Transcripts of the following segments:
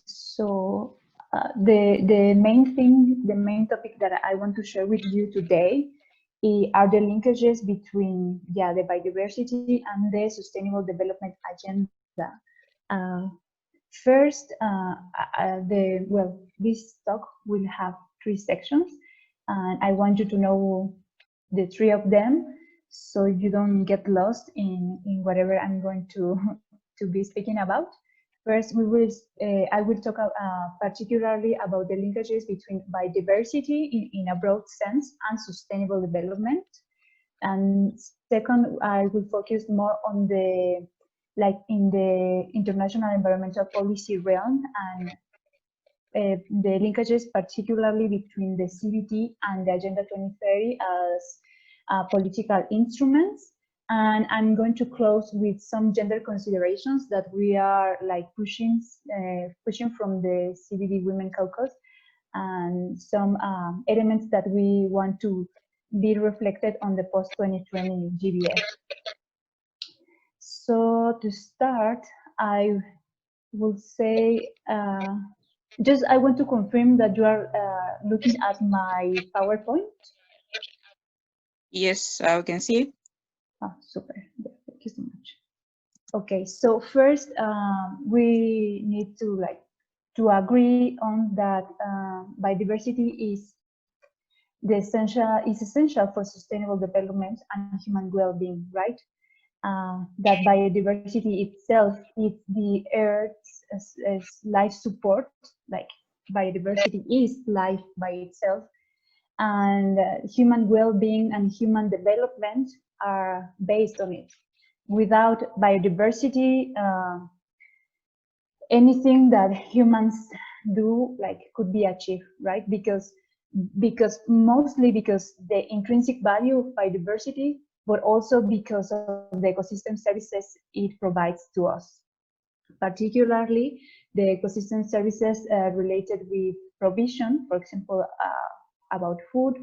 So the main topic that I want to share with you today are the linkages between the biodiversity and the Sustainable Development Agenda. First, this talk will have 3 sections, and I want you to know the 3 of them, so you don't get lost in whatever I'm going to be speaking about. First, I will talk particularly about the linkages between biodiversity in a broad sense and sustainable development. And second, I will focus more on in the international environmental policy realm and the linkages particularly between the CBT and the Agenda 2030 as political instruments. And I'm going to close with some gender considerations that we are pushing from the CBD Women Caucus, and some elements that we want to be reflected on the post-2020 GBF. So to start, I will say, I want to confirm that you are looking at my PowerPoint. Yes, I can see it. Oh, super. Thank you so much. Okay, so first we need to agree on that biodiversity is essential for sustainable development and human well-being, right? That biodiversity itself is the Earth's life support, like biodiversity is life by itself, and human well-being and human development are based on it. Without biodiversity, anything that humans do could be achieved, right? Mostly because the intrinsic value of biodiversity, but also because of the ecosystem services it provides to us, particularly the ecosystem services related with provision, for example, about food,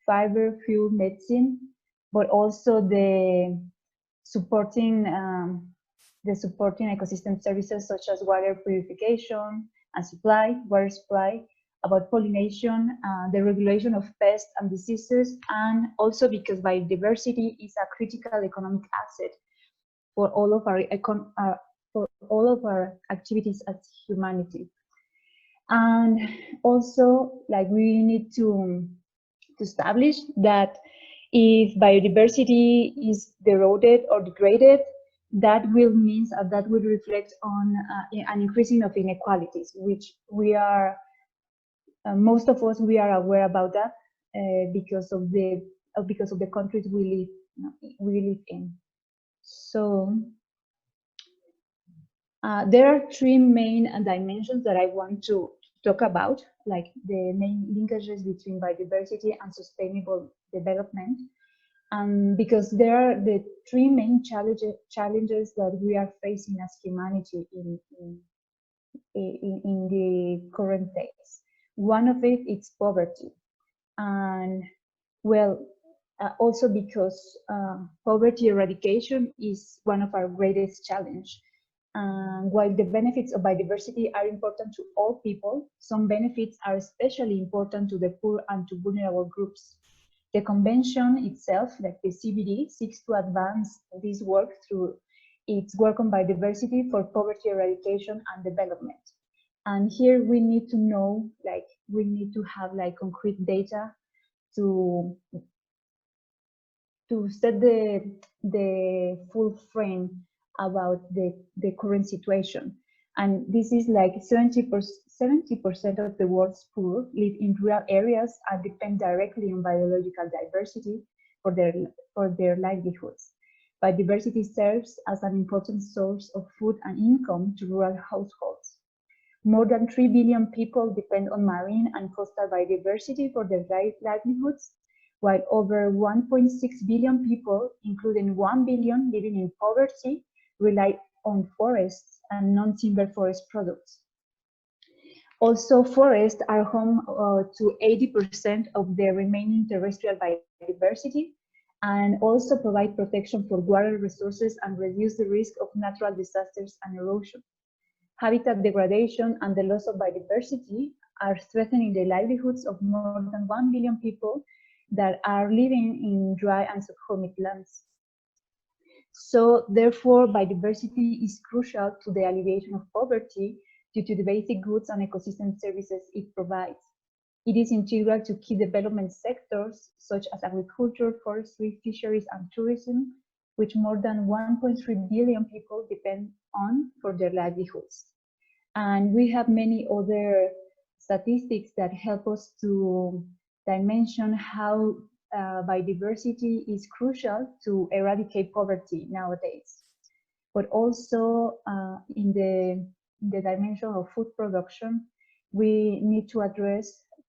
fiber, fuel, medicine, but also the supporting ecosystem services such as water purification and water supply, about pollination, the regulation of pests and diseases, and also because biodiversity is a critical economic asset for all of our activities as humanity. And also, we need to establish that if biodiversity is eroded or degraded, that will reflect on an increasing of inequalities, which we are most of us we are aware about that because of the countries we live in. So there are 3 main dimensions that I want to talk about, like the main linkages between biodiversity and sustainable development, because there are the 3 main challenges that we are facing as humanity in the current days. One of it is poverty, and also because poverty eradication is one of our greatest challenges. While the benefits of biodiversity are important to all people, some benefits are especially important to the poor and to vulnerable groups. The convention itself, like the CBD, seeks to advance this work through its work on biodiversity for poverty eradication and development. And here we need to know, we need to have concrete data to set the full frame about the current situation. And this is 70% of the world's poor live in rural areas and depend directly on biological diversity for their livelihoods. Biodiversity serves as an important source of food and income to rural households. More than 3 billion people depend on marine and coastal biodiversity for their livelihoods, while over 1.6 billion people, including 1 billion living in poverty, rely on forests and non-timber forest products. Also, forests are home to 80% of the remaining terrestrial biodiversity, and also provide protection for water resources and reduce the risk of natural disasters and erosion. habitat degradation and the loss of biodiversity are threatening the livelihoods of more than 1 billion people that are living in dry and subhumid lands. So therefore, biodiversity is crucial to the alleviation of poverty due to the basic goods and ecosystem services it provides. It is integral to key development sectors such as agriculture, forestry, fisheries, and tourism, which more than 1.3 billion people depend on for their livelihoods. And we have many other statistics that help us to dimension how biodiversity is crucial to eradicate poverty nowadays. But also in the dimension of food production, we need to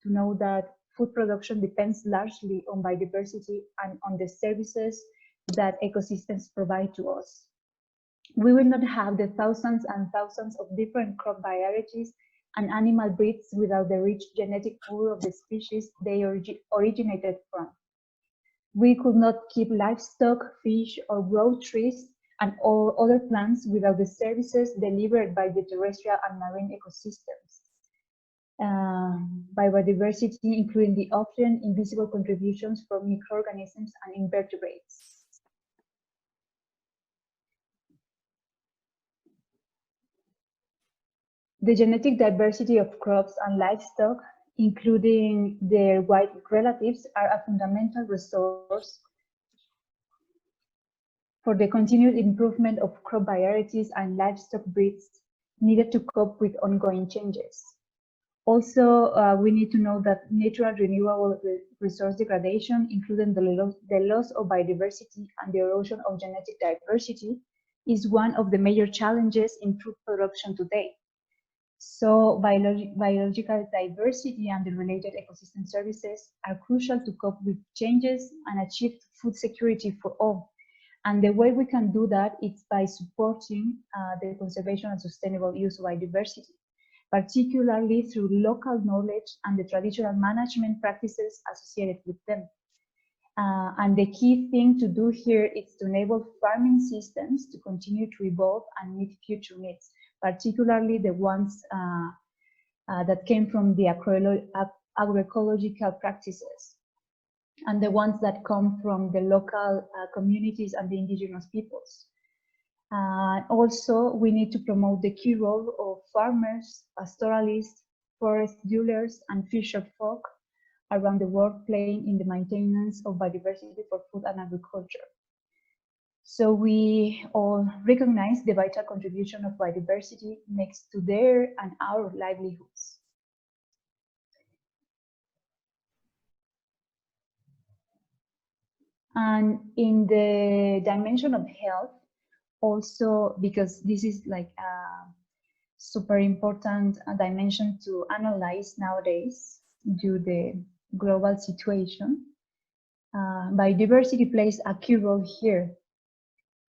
know that food production depends largely on biodiversity and on the services that ecosystems provide to us. We will not have the thousands and thousands of different crop varieties and animal breeds without the rich genetic pool of the species they originated from. We could not keep livestock, fish, or grow trees and all other plants without the services delivered by the terrestrial and marine ecosystems. Biodiversity, including the often invisible contributions from microorganisms and invertebrates. The genetic diversity of crops and livestock, including their white relatives, are a fundamental resource for the continued improvement of crop varieties and livestock breeds needed to cope with ongoing changes. Also, we need to know that natural renewable resource degradation, including the loss of biodiversity and the erosion of genetic diversity, is one of the major challenges in food production today. So biological diversity and the related ecosystem services are crucial to cope with changes and achieve food security for all. And the way we can do that is by supporting the conservation and sustainable use of biodiversity, particularly through local knowledge and the traditional management practices associated with them. And the key thing to do here is to enable farming systems to continue to evolve and meet future needs, particularly the ones that came from the agroecological practices and the ones that come from the local communities and the indigenous peoples. Also, we need to promote the key role of farmers, pastoralists, forest dwellers, and fisher folk around the world playing in the maintenance of biodiversity for food and agriculture. So we all recognize the vital contribution of biodiversity makes to their and our livelihoods. And in the dimension of health, also because this is like a super important dimension to analyze nowadays due to the global situation, biodiversity plays a key role here.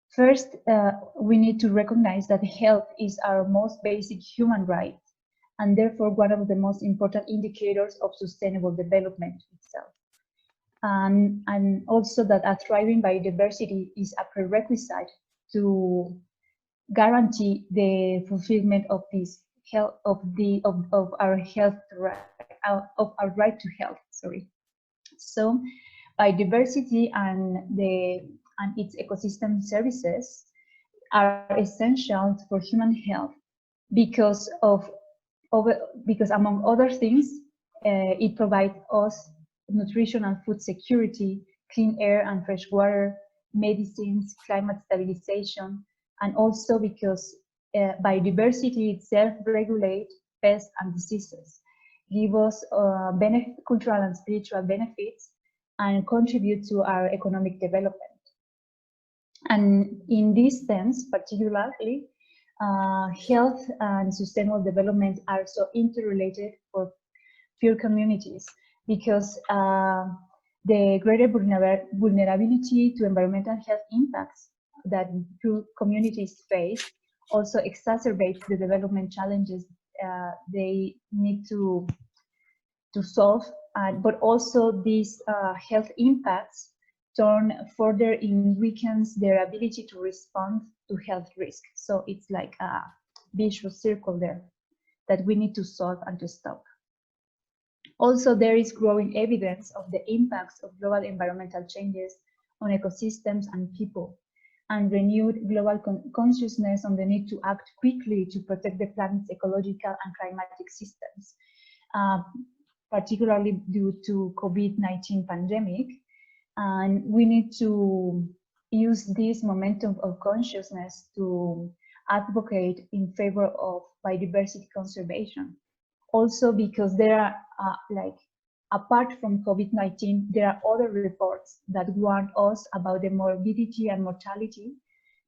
First, we need to recognize that health is our most basic human right, and therefore one of the most important indicators of sustainable development itself. And also that a thriving biodiversity is a prerequisite to guarantee the fulfillment of this health of our health right, of our right to health. Sorry. So, biodiversity and its ecosystem services are essential for human health because among other things, it provides us nutrition and food security, clean air and fresh water, medicines, climate stabilization, and also because biodiversity itself regulates pests and diseases, give us cultural and spiritual benefits, and contribute to our economic development. And in this sense, particularly, health and sustainable development are so interrelated for poor communities because the greater vulnerability to environmental health impacts that poor communities face also exacerbates the development challenges they need to solve, but also these health impacts weakens their ability to respond to health risk. So it's like vicious circle there that we need to solve and to stop. Also, there is growing evidence of the impacts of global environmental changes on ecosystems and people, and renewed global consciousness on the need to act quickly to protect the planet's ecological and climatic systems, particularly due to COVID-19 pandemic. And we need to use this momentum of consciousness to advocate in favor of biodiversity conservation. Also because there are, apart from COVID-19, there are other reports that warn us about the morbidity and mortality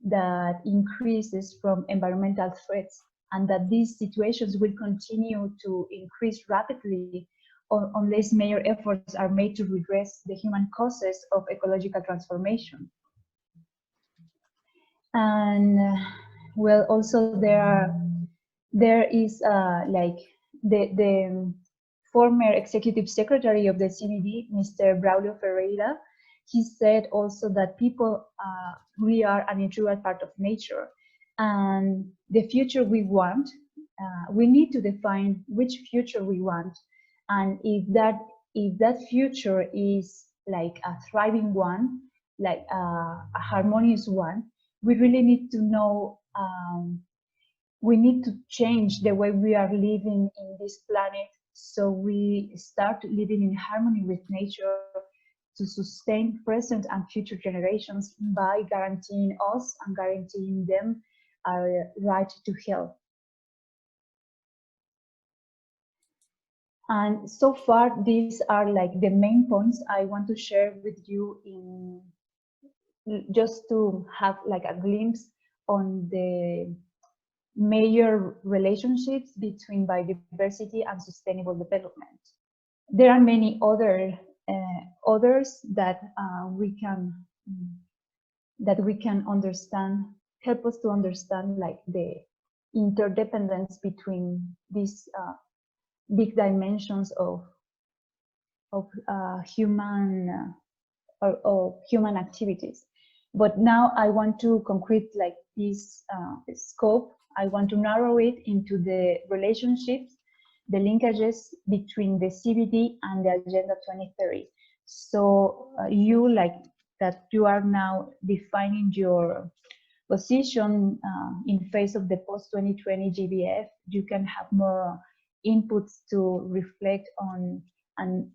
that increases from environmental threats, and that these situations will continue to increase rapidly unless major efforts are made to redress the human causes of ecological transformation. And well, also there is the former executive secretary of the CBD, Mr. Braulio Ferreira. He said also that people, we are an integral part of nature, and the future we want, we need to define which future we want. And if that future is like a thriving one, like a harmonious one, we really need to know, we need to change the way we are living in this planet, so we start living in harmony with nature to sustain present and future generations by guaranteeing us and guaranteeing them our right to health. And so far, these are like the main points I want to share with you, in just to have like a glimpse on the major relationships between biodiversity and sustainable development. There are many others that we can understand, help us to understand like the interdependence between these big dimensions of human human activities. But now I want to concrete like this scope. I want to narrow it into the relationships, the linkages between the CBD and the Agenda 2030. So you are now defining your position in face of the post-2020 GBF, you can have more inputs to reflect on, and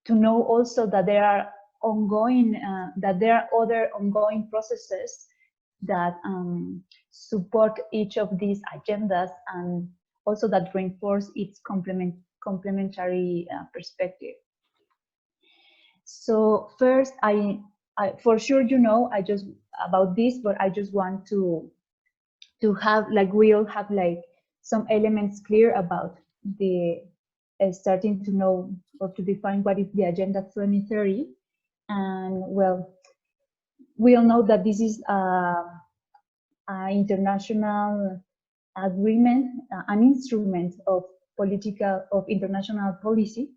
to know also that there are other ongoing processes that support each of these agendas, and also that reinforce its complementary perspective. So first, I for sure I just about this, but I just want to have like we all have like some elements clear about the starting to know or to define what is the Agenda 2030. And well, we all know that this is an international agreement, an instrument of international policy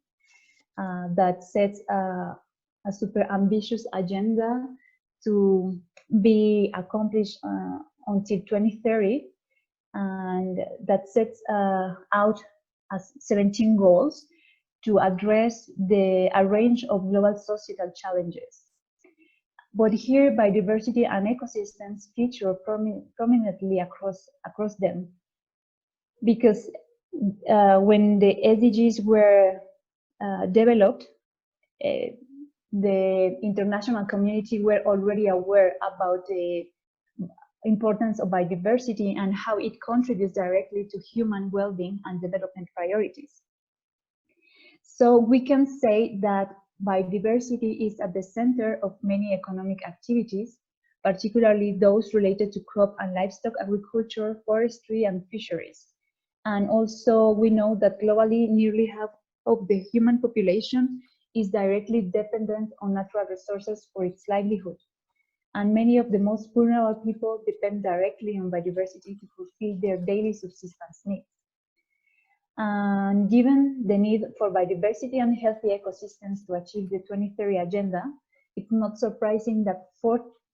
that sets a super ambitious agenda to be accomplished until 2030, and that sets out as 17 goals to address a range of global societal challenges. But here, biodiversity and ecosystems feature prominently across them, because when the SDGs were developed, the international community were already aware about the importance of biodiversity and how it contributes directly to human well-being and development priorities. So we can say that biodiversity is at the center of many economic activities, particularly those related to crop and livestock agriculture, forestry, and fisheries. And also we know that globally nearly half of the human population is directly dependent on natural resources for its livelihood. And many of the most vulnerable people depend directly on biodiversity to fulfill their daily subsistence needs. And given the need for biodiversity and healthy ecosystems to achieve the 2030 agenda, it's not surprising that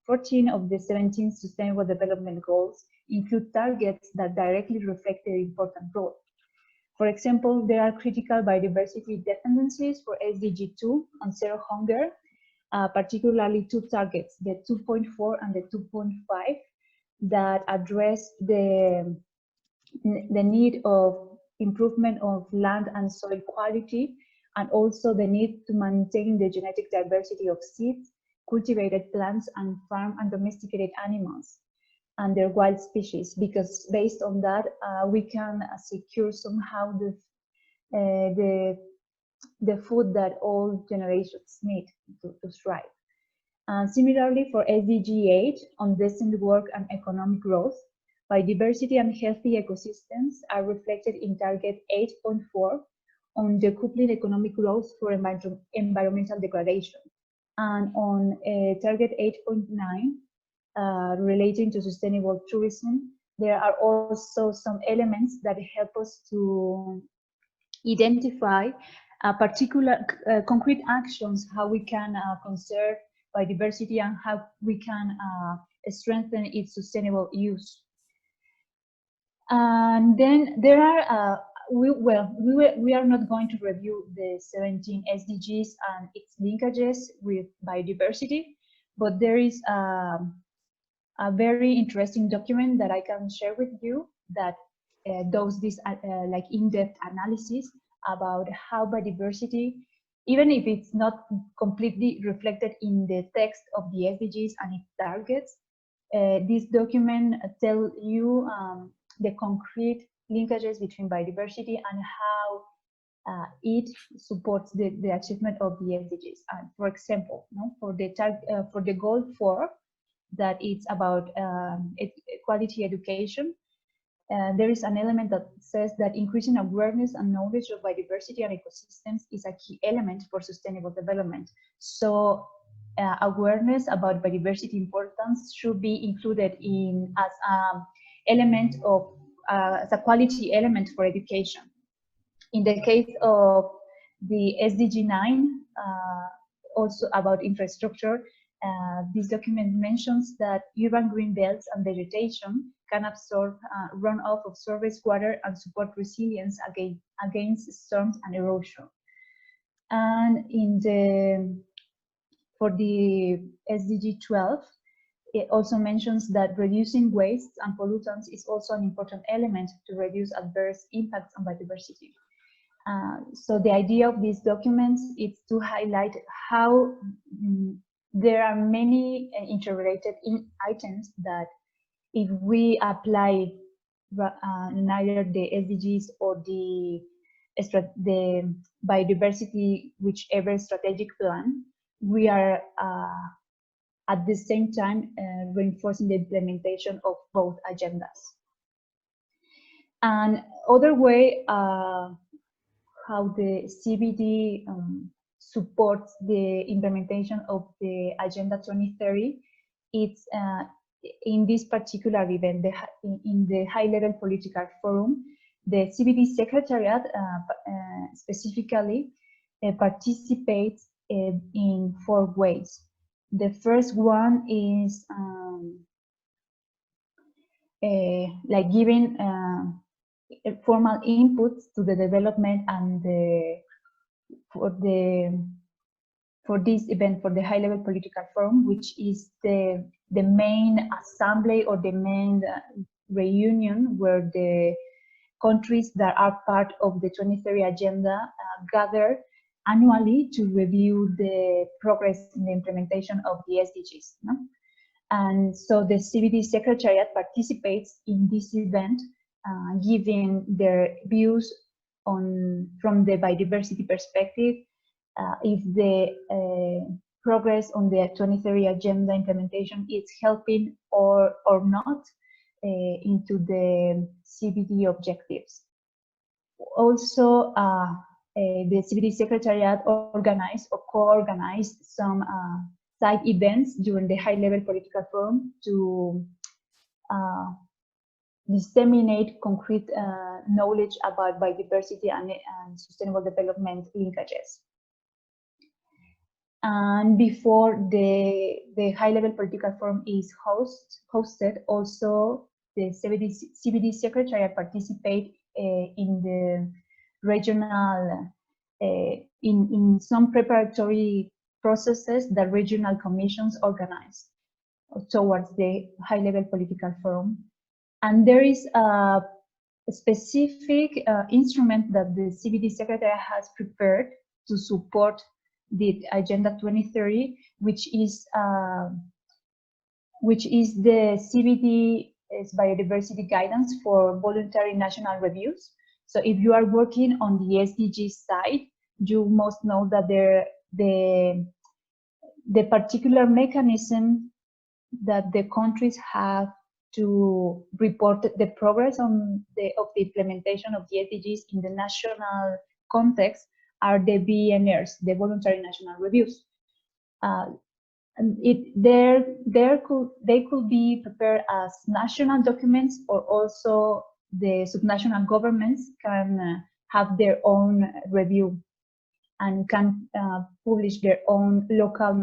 14 of the 17 Sustainable Development Goals include targets that directly reflect their important role. For example, there are critical biodiversity dependencies for SDG 2 on zero hunger, particularly two targets, the 2.4 and the 2.5, that address the need of improvement of land and soil quality, and also the need to maintain the genetic diversity of seeds, cultivated plants, and farm and domesticated animals and their wild species, because based on that, we can secure somehow the food that all generations need to thrive. Similarly, for SDG 8 on decent work and economic growth, biodiversity and healthy ecosystems are reflected in Target 8.4 on decoupling economic growth for environmental degradation, and on Target 8.9 relating to sustainable tourism. There are also some elements that help us to identify particular concrete actions, how we can conserve biodiversity and how we can strengthen its sustainable use. And then there are, we are not going to review the 17 SDGs and its linkages with biodiversity, but there is a very interesting document that I can share with you that does this like in-depth analysis about how biodiversity, even if it's not completely reflected in the text of the SDGs and its targets, this document tells you the concrete linkages between biodiversity and how it supports the achievement of the SDGs. And for example, for the goal 4, that it's about quality education, there is an element that says that increasing awareness and knowledge of biodiversity and ecosystems is a key element for sustainable development. So awareness about biodiversity importance should be included in as an element of as a quality element for education. In the case of the SDG 9, also about infrastructure, this document mentions that urban green belts and vegetation can absorb runoff of surface water and support resilience against storms and erosion. And for the SDG 12, it also mentions that reducing wastes and pollutants is also an important element to reduce adverse impacts on biodiversity. So the idea of these documents is to highlight how there are many interrelated items that if we apply neither the SDGs or the biodiversity, whichever strategic plan, we are at the same time reinforcing the implementation of both agendas. And other way how the CBD supports the implementation of the Agenda 2030, it's in this particular event, in the high-level political forum, the CBD Secretariat specifically participates in 4 ways. The first one is like giving formal inputs to the development and for this event, for the high-level political forum, which is the main assembly or the main reunion where the countries that are part of the 2030 agenda gather annually to review the progress in the implementation of the SDGs. No? And so the CBD Secretariat participates in this event, giving their views from the biodiversity perspective, if the progress on the 2030 agenda implementation is helping or not into the CBD objectives. Also, the CBD Secretariat organized or co-organized some side events during the high-level political forum to disseminate concrete knowledge about biodiversity and sustainable development linkages. And before the high-level political forum is hosted, also the CBD Secretariat participate in the regional, in some preparatory processes that regional commissions organize towards the high-level political forum. And there is a specific instrument that the CBD Secretariat has prepared to support the Agenda 2030, which is the CBD's biodiversity guidance for voluntary national reviews. So if you are working on the SDG side, you must know that the particular mechanism that the countries have to report the progress of the implementation of the SDGs in the national context are the VNRs, the voluntary national reviews. They could be prepared as national documents, or also the subnational governments can have their own review and can publish their own local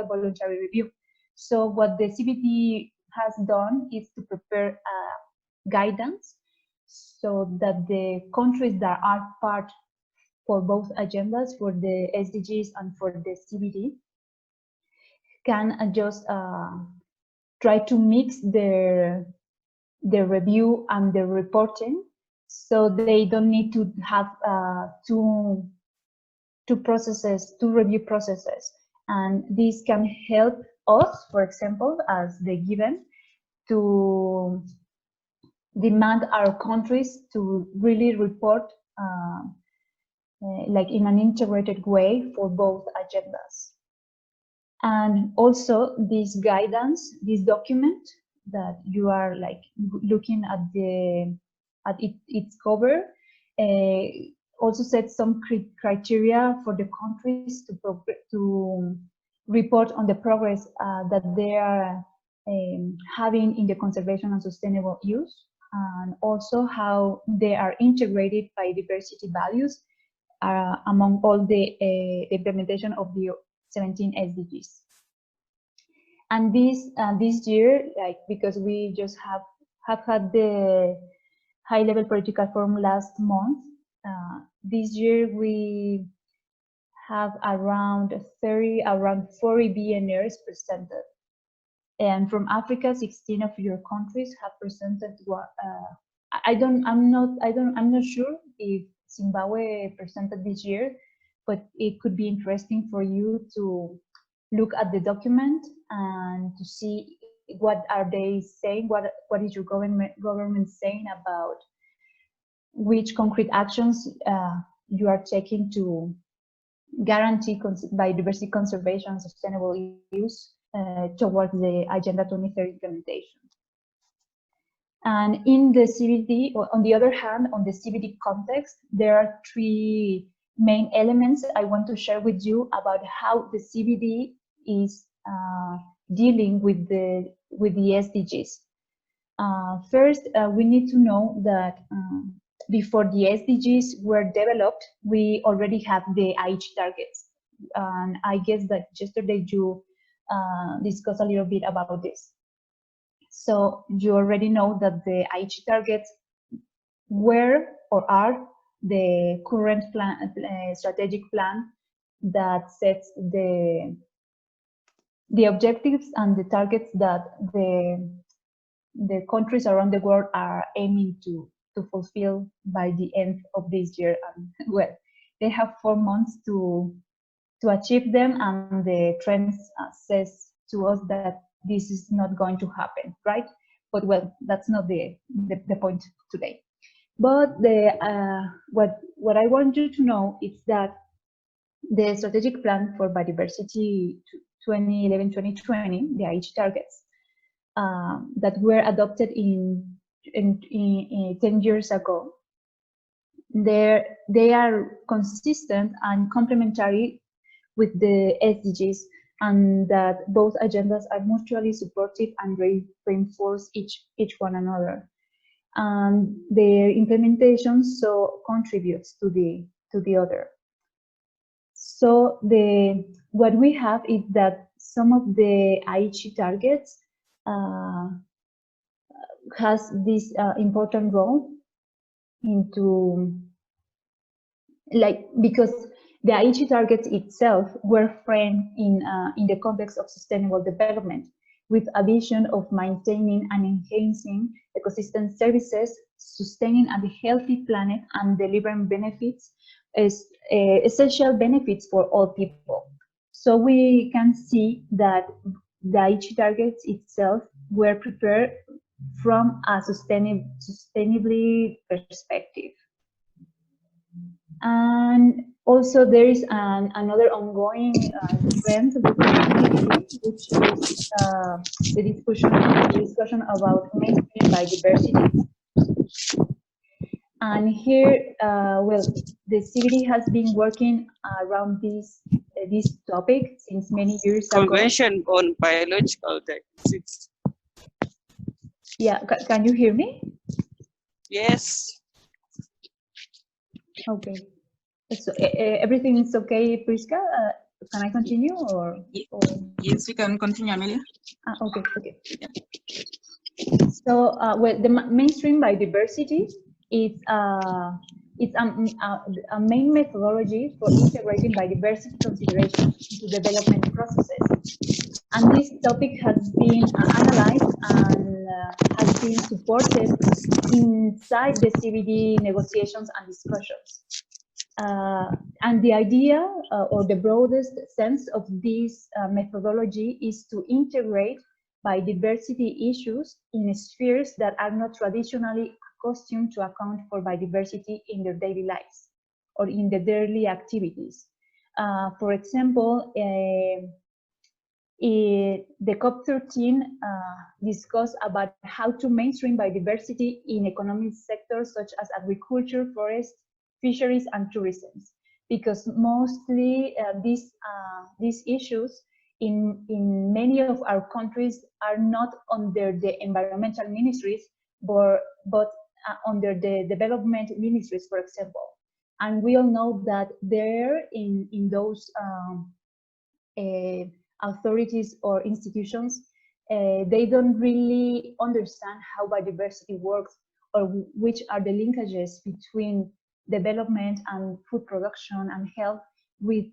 voluntary review. So what the CBD has done is to prepare guidance so that the countries that are part for both agendas, for the SDGs and for the CBD, can just try to mix their review and the reporting, so they don't need to have two review processes. And this can help us, for example, as the given, to demand our countries to really report like in an integrated way for both agendas. And also this guidance, this document that you are like looking at its cover, also sets some criteria for the countries to report on the progress that they are having in the conservation and sustainable use, and also how they are integrated biodiversity values among all the implementation of the 17 SDGs. And this year, like, because we just have had the high-level political forum last month, this year we have around 40 BNRs presented. And from Africa, 16 of your countries have presented. I'm not sure if Zimbabwe presented this year, but it could be interesting for you to look at the document and to see what are they saying, what is your government saying about which concrete actions you are taking to guarantee biodiversity conservation and sustainable use towards the Agenda 2030 implementation. And in the CBD, on the other hand, on the CBD context, there are three main elements I want to share with you about how the CBD is dealing with the SDGs. First, we need to know that before the SDGs were developed, we already have the Aichi targets. And I guess that yesterday you discussed a little bit about this. So you already know that the Aichi targets were or are the current plan, strategic plan that sets the objectives and the targets that the countries around the world are aiming to fulfill by the end of this year. And well, they have 4 months to achieve them, and the trends says to us that this is not going to happen, right? But well, that's not the point today. But what I want you to know is that the strategic plan for biodiversity 2011-2020, the Aichi targets that were adopted in 10 years ago, they are consistent and complementary with the SDGs, and that both agendas are mutually supportive and reinforce each one another. And their implementation so contributes to the other. So what we have is that some of the Aichi targets has this important role into, like, because the Aichi targets itself were framed in the context of sustainable development, with a vision of maintaining and enhancing ecosystem services, sustaining a healthy planet, and delivering benefits, essential benefits for all people. So we can see that the Aichi targets itself were prepared from a sustainability perspective. And also there is another ongoing trend with sustainability, which is the discussion about mainstream biodiversity. And here, well, the CBD has been working around this topic since many years ago. Convention on Biological Diversity. Yeah, can you hear me? Yes. Okay. So everything is okay, Priska? Can I continue or? Yes, we can continue, Amelia. Okay, okay. So, well, the mainstream biodiversity is it's a main methodology for integrating biodiversity considerations into development processes. And this topic has been analyzed and has been supported inside the CBD negotiations and discussions. And the idea or the broadest sense of this methodology is to integrate biodiversity issues in spheres that are not traditionally accustomed to account for biodiversity in their daily lives or in their daily activities. For example, the COP13 discussed about how to mainstream biodiversity in economic sectors such as agriculture, forest, fisheries, and tourism, because mostly these issues in many of our countries are not under the environmental ministries, but under the development ministries, for example. And we all know that there in those authorities or institutions, they don't really understand how biodiversity works or which are the linkages between development and food production and health with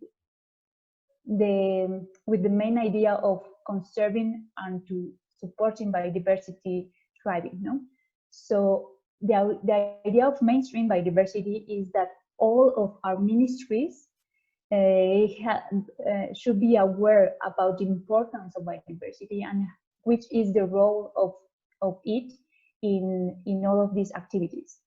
the main idea of conserving and to supporting biodiversity thriving, no? So the idea of mainstream biodiversity is that all of our ministries should be aware about the importance of biodiversity and which is the role of it in all of these activities.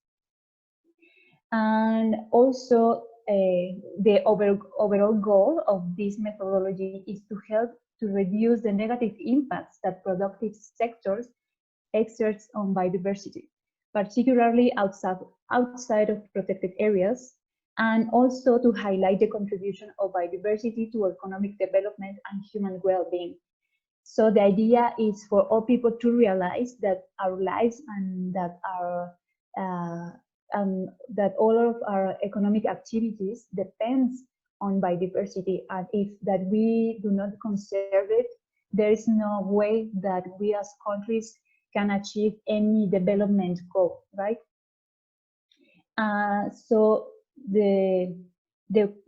And also the overall goal of this methodology is to help to reduce the negative impacts that productive sectors exert on biodiversity, particularly outside of protected areas, and also to highlight the contribution of biodiversity to economic development and human well-being. So the idea is for all people to realize that our lives and that that all of our economic activities depends on biodiversity, and if that we do not conserve it, there is no way that we as countries can achieve any development goal, right? So the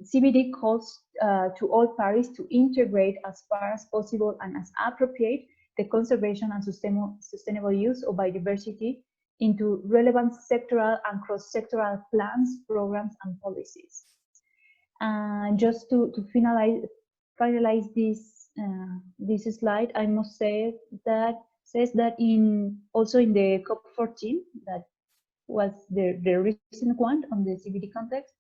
CBD calls to all parties to integrate as far as possible and as appropriate the conservation and sustainable use of biodiversity into relevant sectoral and cross-sectoral plans, programs, and policies. Just to finalize this slide, I must say that says that also in the COP14, that was the recent one on the CBD context,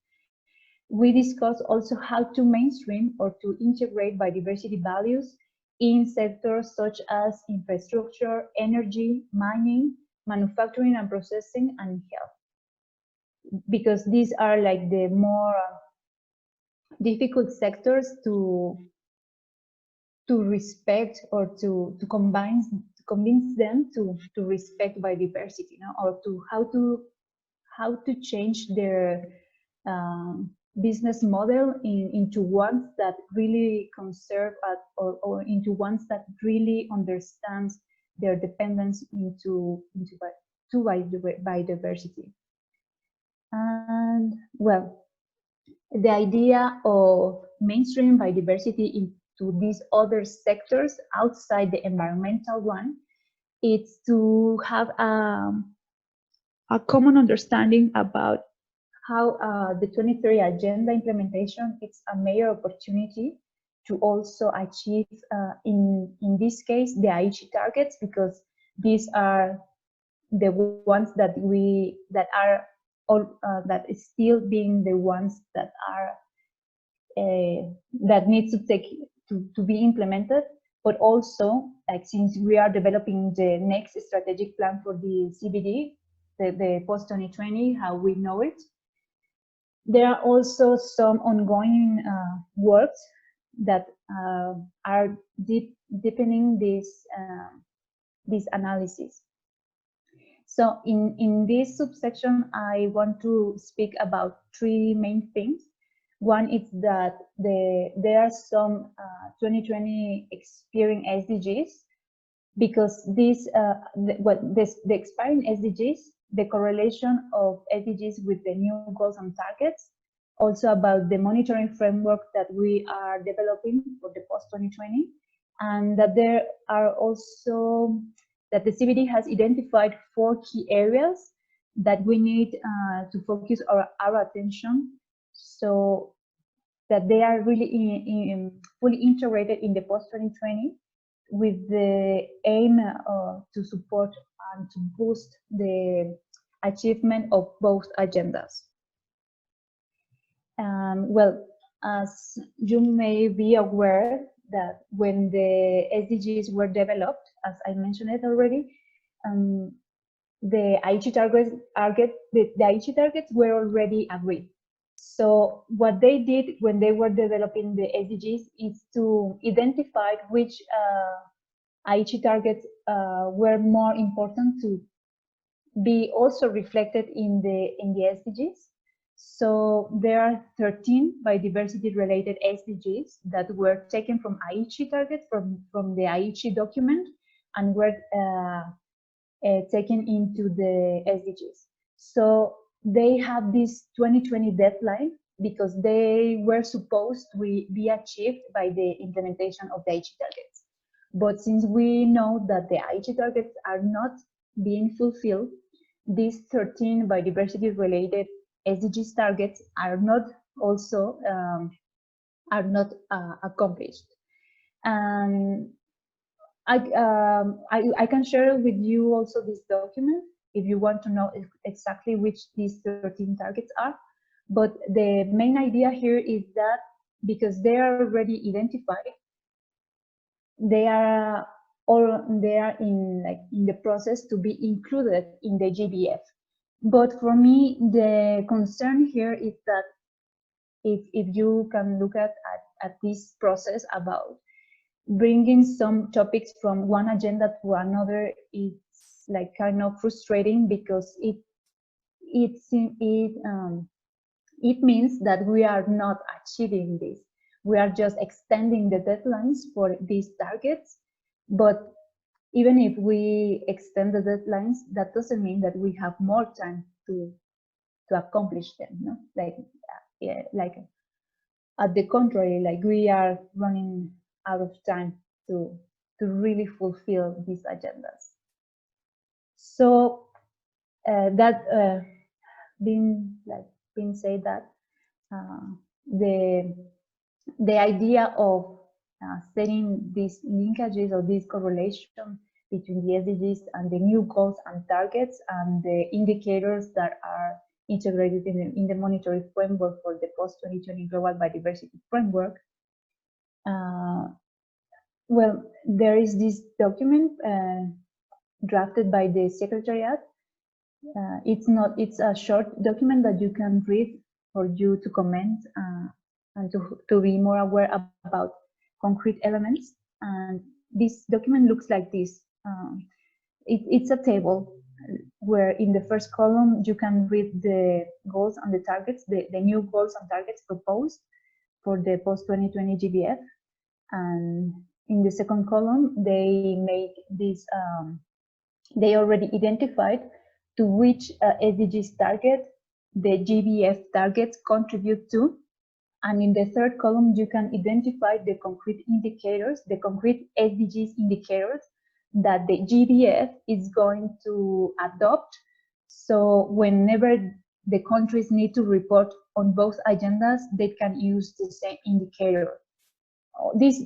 we discussed also how to mainstream or to integrate biodiversity values in sectors such as infrastructure, energy, mining, manufacturing and processing, and health, because these are like the more difficult sectors to respect or to convince them to respect biodiversity, you know, or to how to change their business model into ones that really conserve or into ones that really understands their dependence to biodiversity. And well, the idea of mainstream biodiversity into these other sectors outside the environmental one is to have a common understanding about how the 2030 agenda implementation is a major opportunity to also achieve, in this case, the Aichi targets, because these are the ones that that is still being the ones that are that needs to be implemented. But also, like, since we are developing the next strategic plan for the CBD, the post 2020, how we know it, there are also some ongoing works that are deepening this analysis. So in this subsection, I want to speak about three main things. One is that there are some 2020 expiring SDGs, because the expiring SDGs, the correlation of SDGs with the new goals and targets, also about the monitoring framework that we are developing for the post-2020, and that there are also that the CBD has identified 4 key areas that we need to focus our attention, so that they are really fully integrated in the post-2020, with the aim to support and to boost the achievement of both agendas. Well, as you may be aware, that when the SDGs were developed, as I mentioned it already, the Aichi targets were already agreed. So what they did when they were developing the SDGs is to identify which Aichi targets were more important to be also reflected in the SDGs. So there are 13 biodiversity related SDGs that were taken from Aichi targets, from the Aichi document, and were taken into the SDGs. So they have this 2020 deadline because they were supposed to be achieved by the implementation of the Aichi targets. But since we know that the Aichi targets are not being fulfilled, these 13 biodiversity related SDGs targets are not also accomplished. And I can share with you also this document if you want to know exactly which these 13 targets are. But the main idea here is that because they are already identified, they are in the process to be included in the GBF. But for me, the concern here is that if you can look at this process about bringing some topics from one agenda to another, it's like kind of frustrating, because it means that we are not achieving this. We are just extending the deadlines for these targets. But even if we extend the deadlines, that doesn't mean that we have more time to accomplish them. No? Like at the contrary, like we are running out of time to really fulfill these agendas. So that being said, that the idea of setting these linkages or this correlation between the SDGs and the new goals and targets and the indicators that are integrated in the monitoring framework for the post-2020 Global Biodiversity Framework. Well, there is this document drafted by the Secretariat. It's a short document that you can read for you to comment and to be more aware about concrete elements. And this document looks like this. It's a table where in the first column you can read the goals and the targets, the new goals and targets proposed for the post-2020 GBF. And in the second column, they make this, they already identified to which SDGs target the GBF targets contribute to. And in the third column, you can identify the concrete indicators, the concrete SDGs indicators that the GBF is going to adopt. So whenever the countries need to report on both agendas, they can use the same indicator. This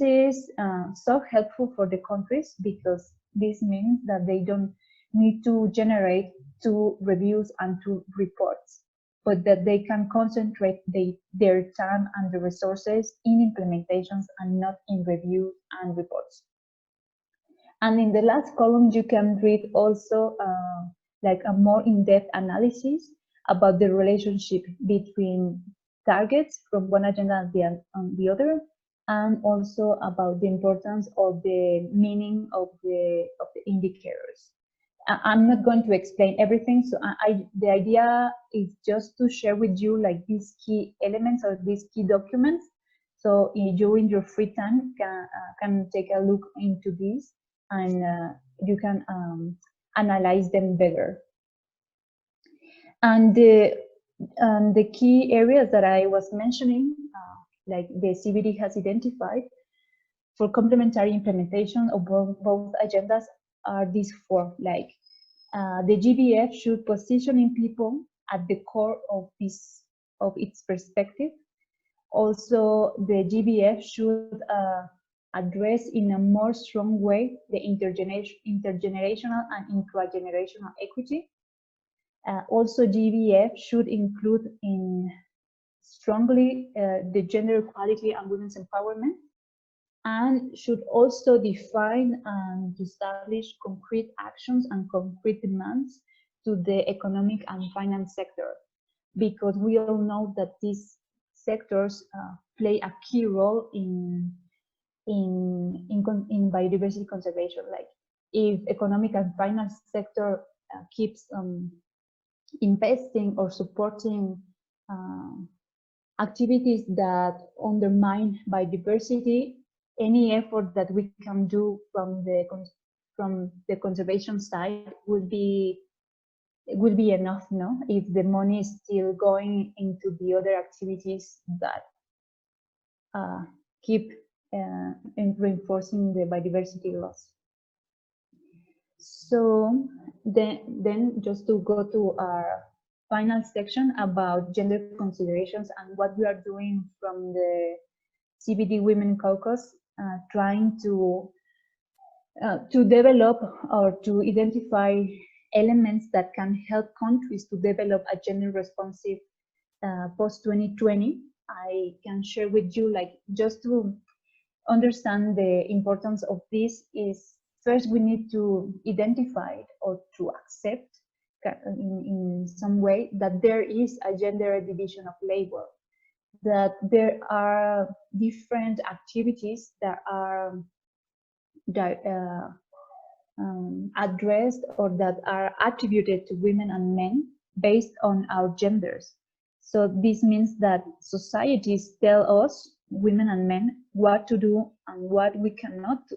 is so helpful for the countries, because this means that they don't need to generate 2 reviews and 2 reports, but that they can concentrate their time and the resources in implementations and not in reviews and reports. And in the last column, you can read also like a more in-depth analysis about the relationship between targets from one agenda and the other, and also about the importance of the meaning of the indicators. I'm not going to explain everything, so the idea is just to share with you like these key elements or these key documents, so you in your free time can take a look into these, and you can analyze them better. And the key areas that I was mentioning, like the CBD has identified for complementary implementation of both agendas, are these 4. Like the GBF should positioning people at the core of its perspective. Also, the GBF should address in a more strong way the intergenerational and intragenerational equity. Also, GBF should include in strongly the gender equality and women's empowerment, and should also define and establish concrete actions and concrete demands to the economic and finance sector, because we all know that these sectors play a key role in biodiversity conservation. Like if economic and finance sector keeps investing or supporting activities that undermine biodiversity, any effort that we can do from the conservation side would be enough, no? If the money is still going into the other activities that keep reinforcing the biodiversity loss. So then just to go to our final section about gender considerations and what we are doing from the CBD Women Caucus, trying to develop or to identify elements that can help countries to develop a gender responsive post-2020. I can share with you, like, just to understand the importance of this is, first we need to identify or to accept in some way that there is a gender division of labor, that there are different activities that are addressed or that are attributed to women and men based on our genders. So this means that societies tell us, women and men, what to do and what we cannot do.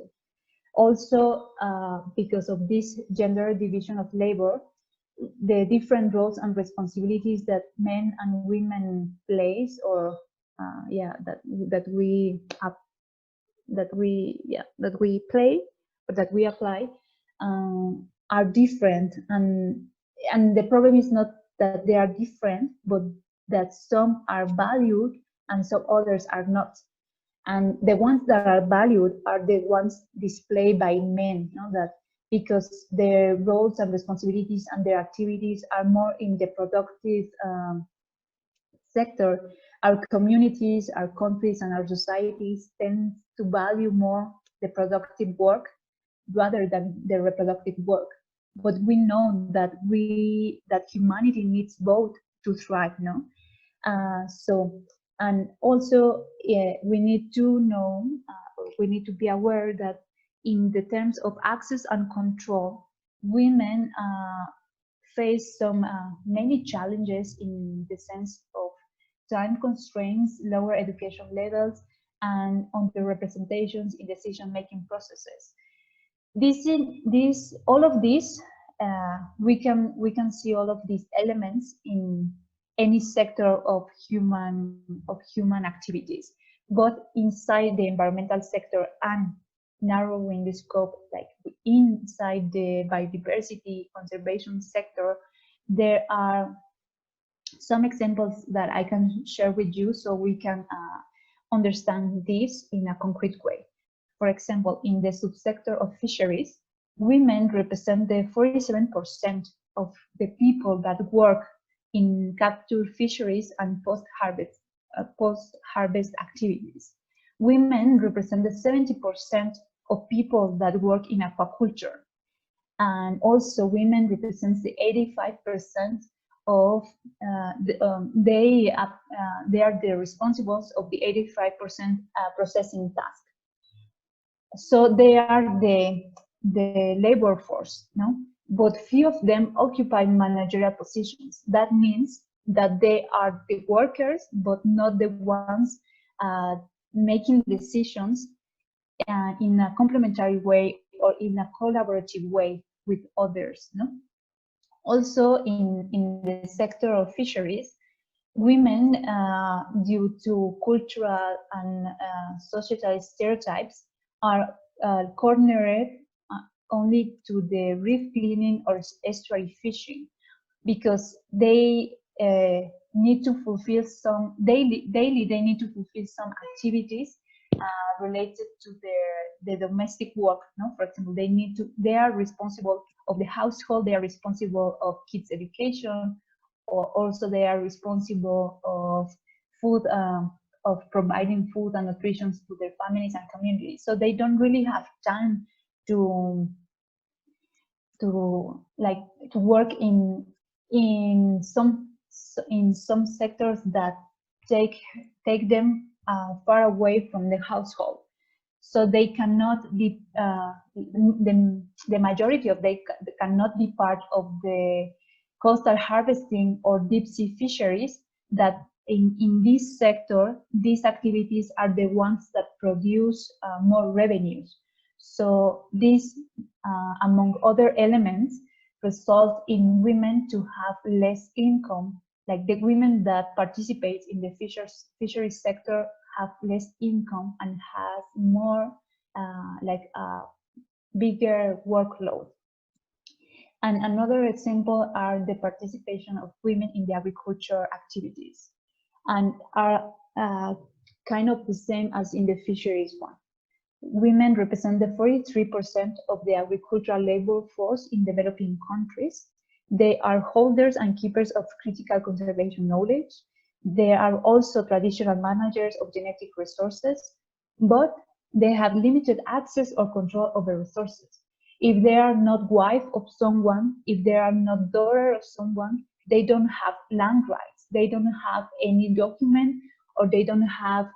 Also, because of this gender division of labor, the different roles and responsibilities that men and women plays, or that we play or that we apply, are different, and the problem is not that they are different, but that some are valued and some others are not. And the ones that are valued are the ones displayed by men, you know, that because their roles and responsibilities and their activities are more in the productive sector, our communities, our countries, and our societies tend to value more the productive work rather than the reproductive work. But we know that humanity needs both to thrive, no? And also, we need to know, we need to be aware that in the terms of access and control, women face some many challenges in the sense of time constraints, lower education levels, and underrepresentations in decision-making processes. All of these, we can see all of these elements in any sector of human activities, both inside the environmental sector and narrowing the scope, like inside the biodiversity conservation sector. There are some examples that I can share with you so we can understand this in a concrete way. For example, in the subsector of fisheries, women represent the 47% of the people that work in capture fisheries and post-harvest activities. Women represent the 70% of people that work in aquaculture. And also women represent the 85% of they are the responsibles of the 85% processing task. So they are the labor force, no? But few of them occupy managerial positions. That means that they are the workers, but not the ones making decisions in a complementary way or in a collaborative way with others, no? Also, in the sector of fisheries, women, due to cultural and societal stereotypes, are cornered only to the reef cleaning or estuary fishing, because they need to fulfill some daily they need to fulfill some activities related to their domestic work. No, for example, they are responsible of the household, they are responsible of kids' education, or also they are responsible of food, of providing food and nutrition to their families and communities. So they don't really have time to work in some sectors that take them far away from the household. So they cannot be the majority of they cannot be part of the coastal harvesting or deep sea fisheries. That in this sector, these activities are the ones that produce more revenues. So this, among other elements, result in women to have less income. Like the women that participate in the fisheries sector have less income and has more bigger workload. And another example are the participation of women in the agriculture activities, and are kind of the same as in the fisheries one. Women represent the 43% of the agricultural labor force in developing countries. They are holders and keepers of critical conservation knowledge. They are also traditional managers of genetic resources, but they have limited access or control over resources. If they are not wife of someone, if they are not daughter of someone, they don't have land rights. They don't have any document, or they don't have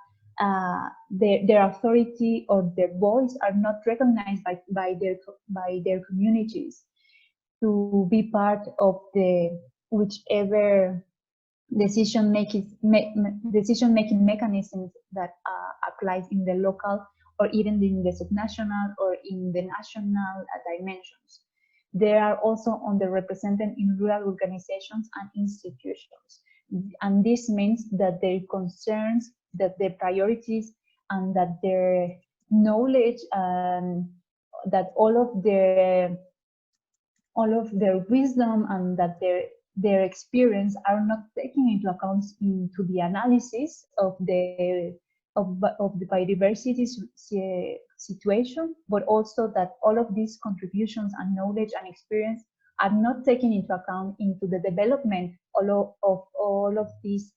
their authority or their voice are not recognized by their communities to be part of the whichever decision-making mechanisms that applies in the local or even in the subnational or in the national dimensions. They are also underrepresented in rural organizations and institutions. And this means that their concerns, that their priorities, and that their knowledge, that all of their wisdom and that their experience are not taken into account into the analysis of the biodiversity situation, but also that all of these contributions and knowledge and experience are not taken into account into the development of all of these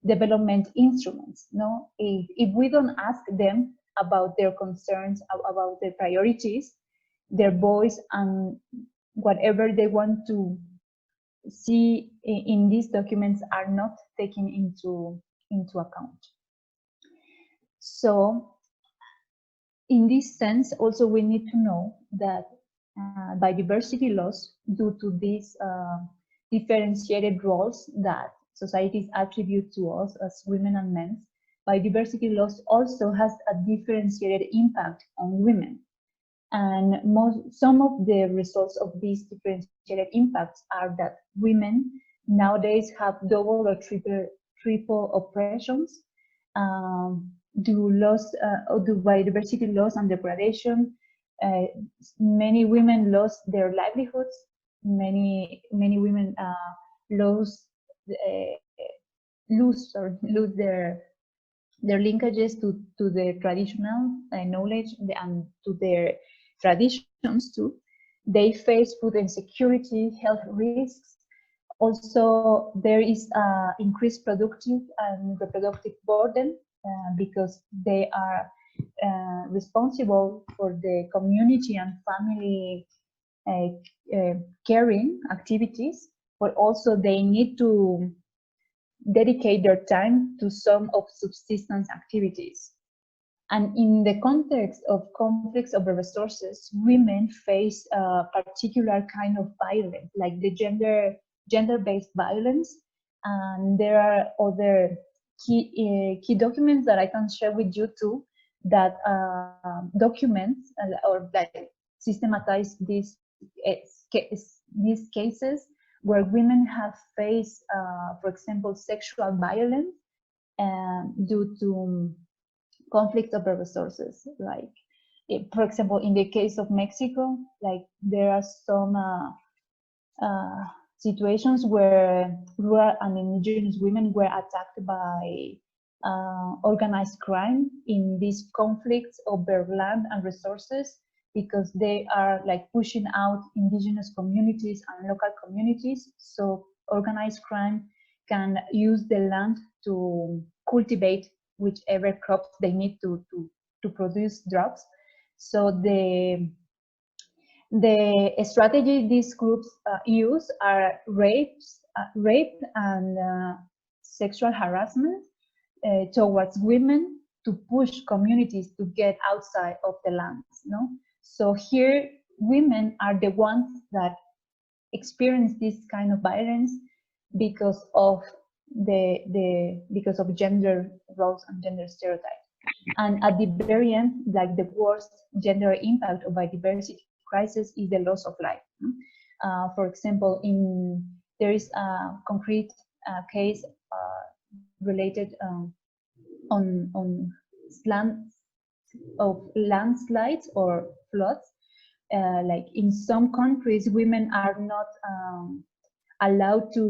development instruments. No, if we don't ask them about their concerns, about their priorities, their voice, and whatever they want to see in these documents are not taken into account. So in this sense, also we need to know that biodiversity loss due to these differentiated roles that societies attribute to us as women and men. Biodiversity loss also has a differentiated impact on women. And some of the results of these differentiated impacts are that women nowadays have double or triple oppressions due biodiversity loss and degradation. Many women lost their livelihoods. Many women lose their linkages to the traditional knowledge and to their traditions too. They face food insecurity, health risks. Also, there is increased productive and reproductive burden because they are responsible for the community and family caring activities, but also they need to dedicate their time to some of subsistence activities. And in the context of conflicts over resources, women face a particular kind of violence, like the gender-based violence. And there are other key documents that I can share with you too, that document or that systematize these cases where women have faced, for example, sexual violence due to conflict over resources. Like, for example, in the case of Mexico, like there are some situations where rural and indigenous women were attacked by organized crime in these conflicts over land and resources, because they are like pushing out indigenous communities and local communities. So organized crime can use the land to cultivate whichever crops they need to produce drugs. So the strategy these groups use are rape and sexual harassment towards women to push communities to get outside of the lands. No? So here, women are the ones that experience this kind of violence because of because of gender roles and gender stereotypes. And at the very end, like the worst gender impact of biodiversity crisis is the loss of life. For example, there is a concrete case related on landslides or floods. Like in some countries, women are not allowed to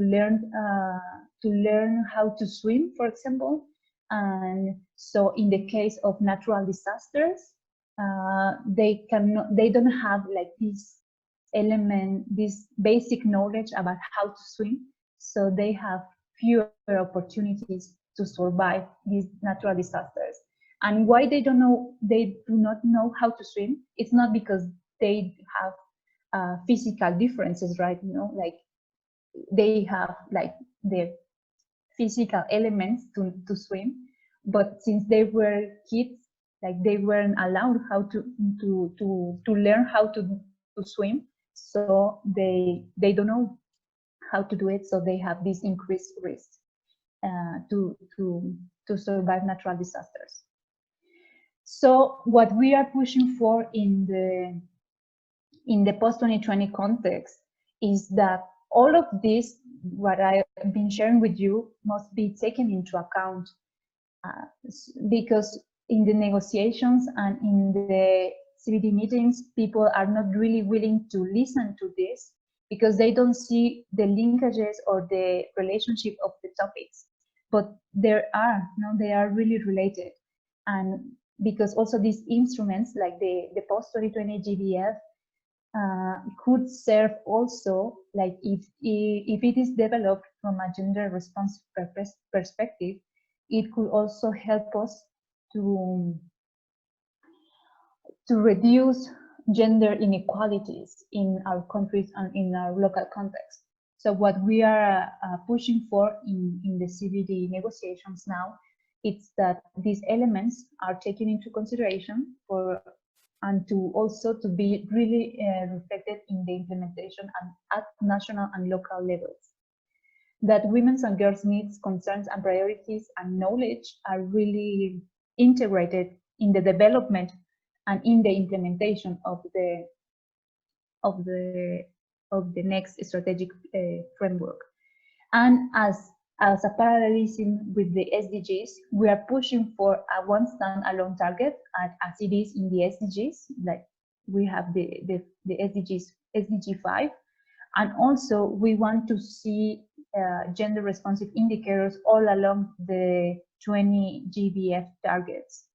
learn how to swim, for example. And so in the case of natural disasters, they don't have like this basic knowledge about how to swim. So they have fewer opportunities to survive these natural disasters. And why they do not know how to swim? It's not because they have physical differences, right? You know, like they have like the physical elements to swim, but since they were kids, like they weren't allowed how to learn how to swim, so they don't know how to do it. So they have this increased risk to survive natural disasters. So what we are pushing for in the post-2020 context is that all of this, what I've been sharing with you, must be taken into account because in the negotiations and in the CBD meetings, people are not really willing to listen to this because they don't see the linkages or the relationship of the topics. But they are really related. And because also these instruments like the post-2020 GBF could serve also, like if it is developed from a gender responsive perspective, it could also help us to reduce gender inequalities in our countries and in our local context. So what we are pushing for in the CBD negotiations now, it's that these elements are taken into consideration for and to also to be really reflected in the implementation at national and local levels. That women's and girls' needs, concerns, and priorities and knowledge are really integrated in the development and in the implementation of the next strategic framework. And as a parallelism with the SDGs, we are pushing for a one standalone target, as it is in the SDGs. Like we have the SDGs, SDG 5, and also we want to see gender responsive indicators all along the 20 GBF targets.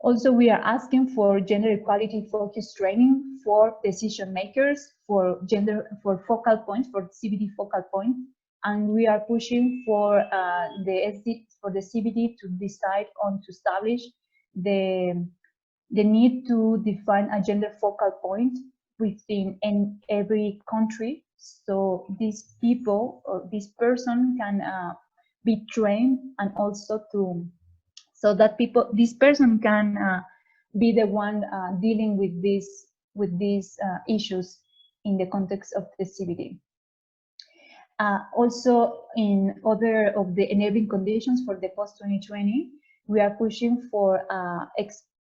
Also, we are asking for gender equality focused training for decision makers, for focal points, for CBD focal points, and we are pushing for the CBD to decide on to establish the need to define a gender focal point within every country, so these people or this person can be trained, and also so that this person can be the one dealing with these issues in the context of the CBD. Also, in other of the enabling conditions for the post-2020, we are pushing for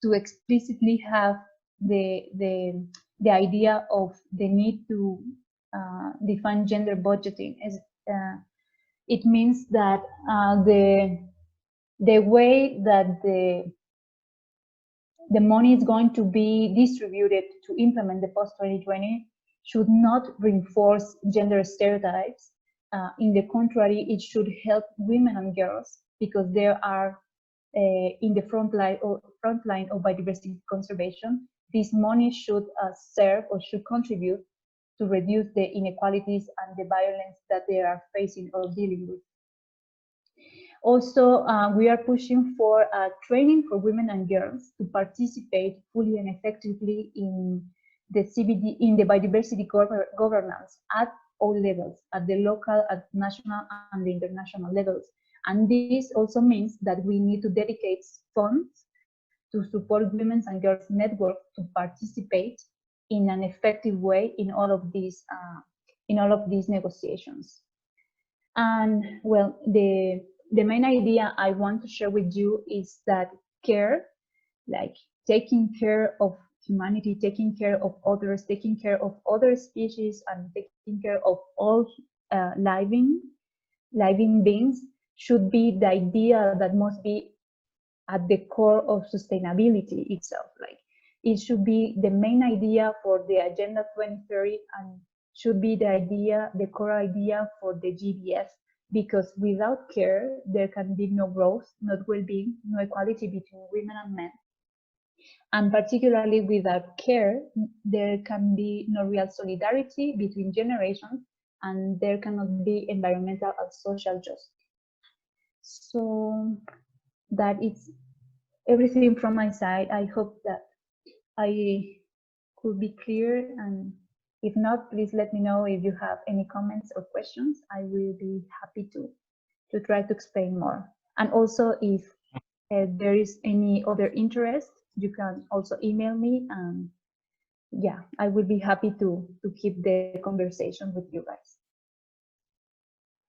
to explicitly have the idea of the need to define gender budgeting. It means that the way that the money is going to be distributed to implement the post-2020 should not reinforce gender stereotypes. In the contrary, it should help women and girls, because they are in the front line of biodiversity conservation. This money should serve or should contribute to reduce the inequalities and the violence that they are facing or dealing with. Also, we are pushing for training for women and girls to participate fully and effectively in the CBD, in the biodiversity governance at all levels, at the local, at national, and the international levels. And this also means that we need to dedicate funds to support women's and girls' networks to participate in an effective way in all of these negotiations. And well, the main idea I want to share with you is that care, like taking care of humanity, taking care of others, taking care of other species, and taking care of all living beings, should be the idea that must be at the core of sustainability itself. Like, it should be the main idea for the Agenda 2030, and should be the core idea for the GBF, because without care, there can be no growth, no well-being, no equality between women and men. And particularly without care, there can be no real solidarity between generations, and there cannot be environmental and social justice. So that is everything from my side. I hope that I could be clear, and if not, please let me know if you have any comments or questions. I will be happy to try to explain more. And also, if there is any other interest, you can also email me, and yeah, I will be happy to keep the conversation with you guys.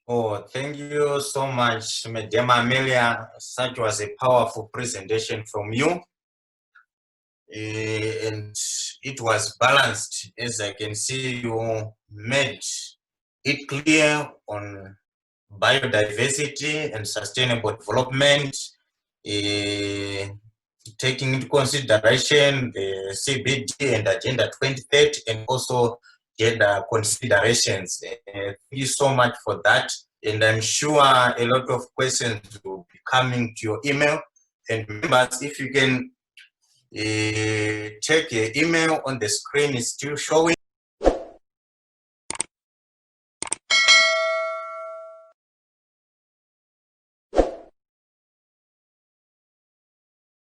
Oh, thank you so much, Madam Amelia. Such was a powerful presentation from you. And it was balanced, as I can see. You made it clear on biodiversity and sustainable development, taking into consideration the CBD and Agenda 2030, and also gender considerations. Thank you so much for that. And I'm sure a lot of questions will be coming to your email. And members, if you can check your email on the screen, is still showing.